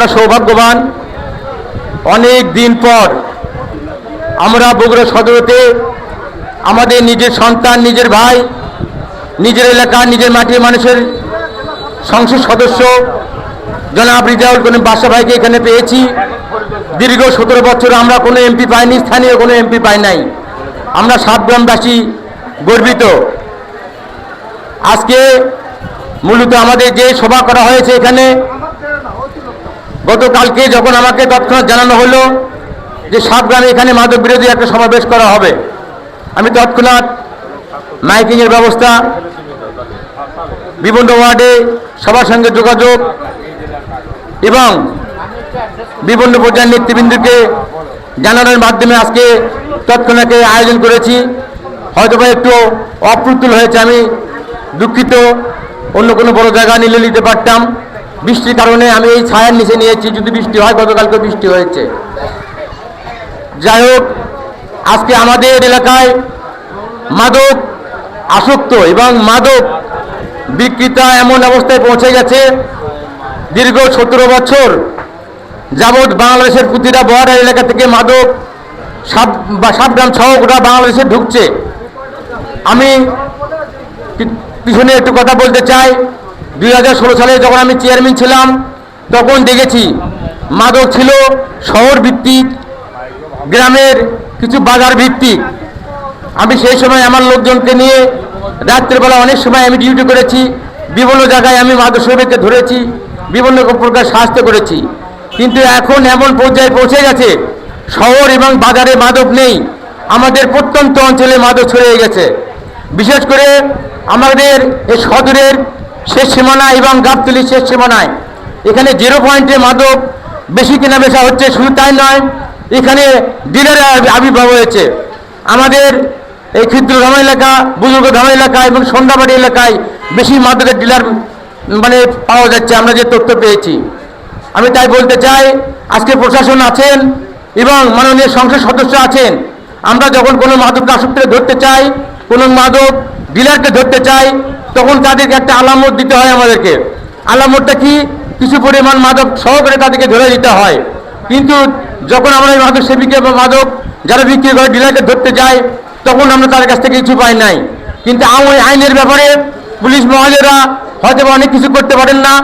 আমরা সৌভাগ্যবান, অনেক দিন পর আমরা বগুড়া সদরেতে আমাদের নিজের সন্তান, নিজের ভাই, নিজের এলাকা, নিজের মাটির মানুষের সংসদ সদস্য জনাব রিজাউল করিম বাদশা ভাইকে এখানে পেয়েছি। দীর্ঘ 17 বছর আমরা কোনো এমপি পাইনি, স্থানীয় কোনো এমপি পাই নাই। আমরা সাতগ্রামবাসী গর্বিত। আজকে মূলত আমাদের যে সভা করা হয়েছে এখানে, গতকালকে যখন আমাকে তৎক্ষণাৎ জানানো হলো যে সাতগ্রামে এখানে মাদক বিরোধী একটা সমাবেশ করা হবে, আমি তৎক্ষণাৎ মাইকিংয়ের ব্যবস্থা, বিভিন্ন ওয়ার্ডে সবার সঙ্গে যোগাযোগ এবং বিভিন্ন পর্যায়ের নেতৃবৃন্দকে জানানোর মাধ্যমে আজকে তৎক্ষণাৎ আয়োজন করেছি। হয়তোবা একটু অপ্রতুল হয়েছে, আমি দুঃখিত। অন্য কোনো বড় জায়গা নিতে পারতাম। বৃষ্টির কারণে আমি এই ছায়ার নিচে নিয়েছি। যদি বৃষ্টি হয়, গতকালকে বৃষ্টি হয়েছে। যাই হোক, আজকে আমাদের এলাকায় মাদক আসক্ত এবং মাদক বিক্রেতা এমন অবস্থায় পৌঁছে গেছে, দীর্ঘ 17 বছর যাবৎ বাংলাদেশের প্রতিটা বর্ডার এলাকা থেকে মাদক সাতগ্রাম সহ গোটা বাংলাদেশে ঢুকছে। আমি পিছনে একটু কথা বলতে চাই। 2016 সালে যখন আমি চেয়ারম্যান ছিলাম, তখন দেখেছি মাদক ছিল শহর ভিত্তিক, গ্রামের কিছু বাজার ভিত্তিক। আমি সেই সময় আমার লোকজনকে নিয়ে রাত্রেবেলা অনেক সময় আমি ডিউটি করেছি। বিভিন্ন জায়গায় আমি মাদক সেবীকে ধরেছি, বিভিন্ন প্রকার শাস্তি করেছি। কিন্তু এখন এমন পর্যায়ে পৌঁছে গেছে, শহর এবং বাজারে মাদক নেই, আমাদের প্রত্যন্ত অঞ্চলে মাদক ছড়িয়ে গেছে। বিশেষ করে আমাদের এই সদরের শেষ সীমানা এবং গাবতলীর শেষ সীমানায় এখানে 0 পয়েন্টে মাদক বেশি কেনা বেচা হচ্ছে। শুধু তাই নয়, এখানে ডিলারের আবির্ভাব হয়েছে। আমাদের এই ক্ষুদ্র ধাম এলাকা, বুজুর্গ ধাম এলাকা এবং সন্ধ্যাবাড়ি এলাকায় বেশি মাদকের ডিলার পাওয়া যাচ্ছে, আমরা যে তথ্য পেয়েছি। আমি তাই বলতে চাই, আজকে প্রশাসন আছেন এবং মাননীয় সংসদ সদস্য আছেন। আমরা যখন কোনো মাদক আসক্তকে ধরতে চাই, কোনো মাদক ডিলারকে ধরতে চাই, তখন তাদেরকে একটা আলামত দিতে হয় আমাদেরকে। আলামতটা কি? কিছু পরিমাণ মাদক সহকারে তাদেরকে ধরে দিতে হয়। কিন্তু যখন আমরা এই মাদক সেবীকে বা মাদক যারা বিক্রি করে ডিলারকে ধরতে যাই, তখন আমরা তার কাছ থেকে কিছু পাই নাই। কিন্তু ওই আইনের ব্যাপারে পুলিশ মহলেরা হয়তো অনেক কিছু করতে পারেন না।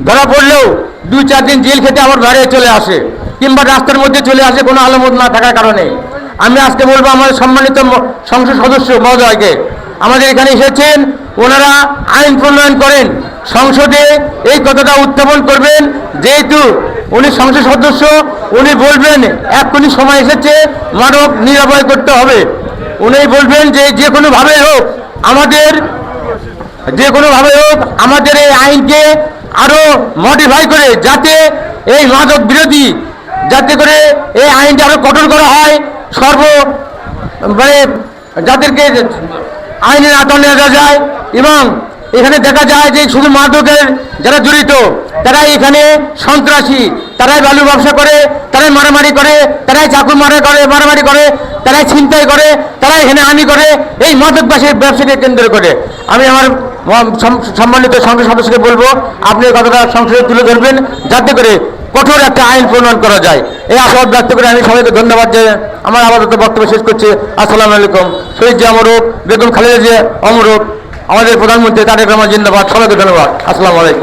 ধরা পড়লেও 2-4 দিন জেল খেতে আবার বাইরে চলে আসে, কিংবা রাস্তার মধ্যে চলে আসে কোনো আলামত না থাকার কারণে। আমি আজকে বলবো আমাদের সম্মানিত সংসদ সদস্য মহোদয়কে, আমাদের এখানে এসেছেন, ওনারা আইন প্রণয়ন করেন, সংসদে এই কথাটা উত্থাপন করবেন। যেহেতু উনি সংসদ সদস্য, উনি বলবেন এক্ষুনি সময় এসেছে মাদক নিরাপয় করতে হবে। উনি বলবেন যে কোনোভাবে হোক আমাদের এই আইনকে আরো মডিফাই করে, যাতে এই মাদক বিরোধী, যাতে করে এই আইনটা আরো কঠোর করা হয়। যাদেরকে আইনের আওতায় নেওয়া যায়। এবং এখানে দেখা যায় যে শুধু মাদকের যারা জড়িত, তারাই এখানে সন্ত্রাসী, তারাই বালু ব্যবসা করে, তারাই মারামারি করে, তারাই চাকু মারামারি করে, তারাই ছিনতাই করে, তারাই এখানে হানি করে, এই মাদকবাসীর ব্যবসাকে কেন্দ্র করে। আমি আমার সম্মানিত সংসদ সদস্যকে বলবো, আপনি কথাটা সংসদে তুলে ধরবেন, যাতে করে কঠোর একটা আইন প্রণয়ন করা যায়। এই আশাবাদ ব্যক্ত করে আমি সবাইকে ধন্যবাদ জানিয়ে আমার আপাতত বক্তব্য শেষ করছি। আসসালামু আলাইকুম। শহীদ জিয়া অমর, বেগম খালেদা জিয়া অমর, আমাদের প্রধানমন্ত্রী তারেক রহমান জিন্দাবাদ। সবাইকে ধন্যবাদ। আসসালামু আলাইকুম।